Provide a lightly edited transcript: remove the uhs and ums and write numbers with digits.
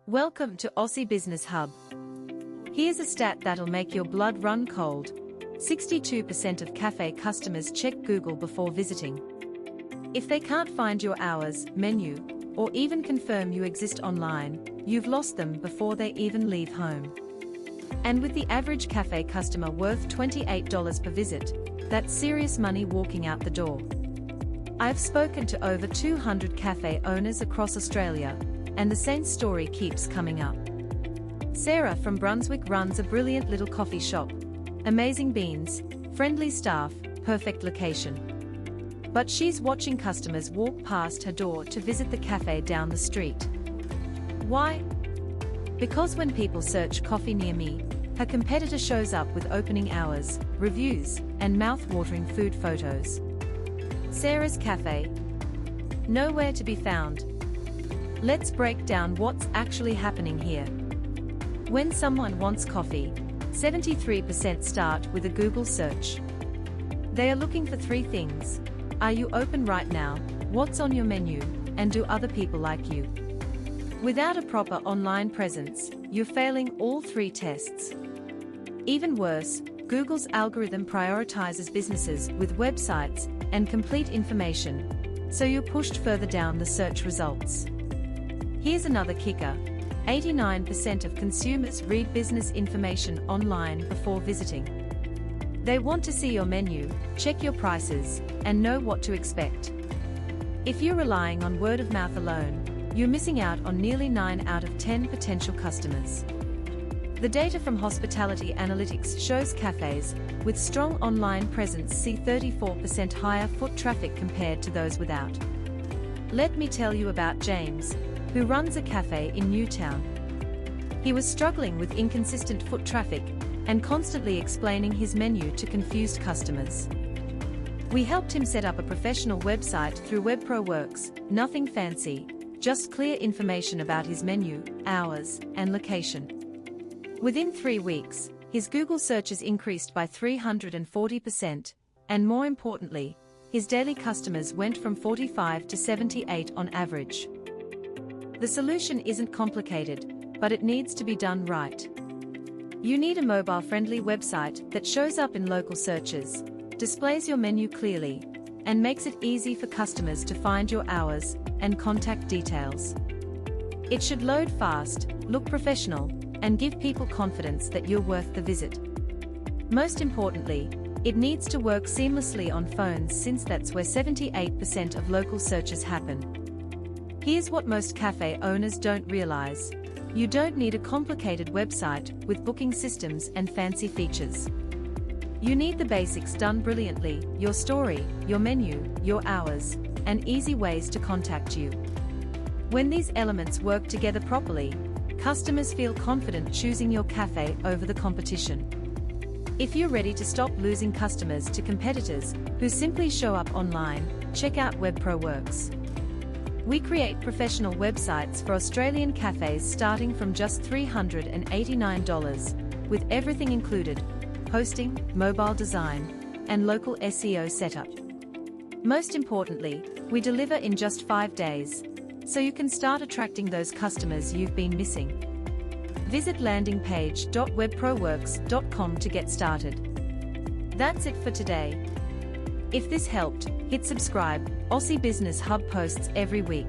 Welcome to Aussie Business Hub. Here's a stat that'll make your blood run cold. 62% of Café customers check Google before visiting. If they can't find your hours, menu, or even confirm you exist online, you've lost them before they even leave home. And with the average Café customer worth $28 per visit, that's serious money walking out the door. I've spoken to over 200 Café owners across Australia, and the same story keeps coming up. Sarah from Brunswick runs a brilliant little coffee shop. Amazing beans, friendly staff, perfect location. But she's watching customers walk past her door to visit the Café down the street. Why? Because when people search coffee near me, her competitor shows up with opening hours, reviews, and mouth-watering food photos. Sarah's Café. Nowhere to be found. Let's break down what's actually happening here. When someone wants coffee, 73% start with a Google search. They are looking for three things. Are you open right now? What's on your menu? And do other people like you? Without a proper online presence, you're failing all three tests. Even worse, Google's algorithm prioritizes businesses with websites and complete information, so you're pushed further down the search results. Here's another kicker. 89% of consumers read business information online before visiting. They want to see your menu, check your prices, and know what to expect. If you're relying on word of mouth alone, you're missing out on nearly 9 out of 10 potential customers. The data from Hospitality Analytics shows cafes with strong online presence see 34% higher foot traffic compared to those without. Let me tell you about James, who runs a cafe in Newtown. He was struggling with inconsistent foot traffic and constantly explaining his menu to confused customers. We helped him set up a professional website through WebProWorks, nothing fancy, just clear information about his menu, hours, and location. Within 3 weeks, his Google searches increased by 340%, and more importantly, his daily customers went from 45 to 78 on average. The solution isn't complicated, but it needs to be done right. You need a mobile-friendly website that shows up in local searches, displays your menu clearly, and makes it easy for customers to find your hours and contact details. It should load fast, look professional, and give people confidence that you're worth the visit. Most importantly, it needs to work seamlessly on phones since that's where 78% of local searches happen. Here's what most cafe owners don't realize. You don't need a complicated website with booking systems and fancy features. You need the basics done brilliantly: your story, your menu, your hours, and easy ways to contact you. When these elements work together properly, customers feel confident choosing your cafe over the competition. If you're ready to stop losing customers to competitors who simply show up online, check out WebProWorks. We create professional websites for Australian cafes starting from just $389, with everything included: hosting, mobile design, and local SEO setup. Most importantly, we deliver in just 5 days, so you can start attracting those customers you've been missing. Visit landingpage.webproworks.com to get started. That's it for today. If this helped, hit subscribe. Aussie Business Hub posts every week.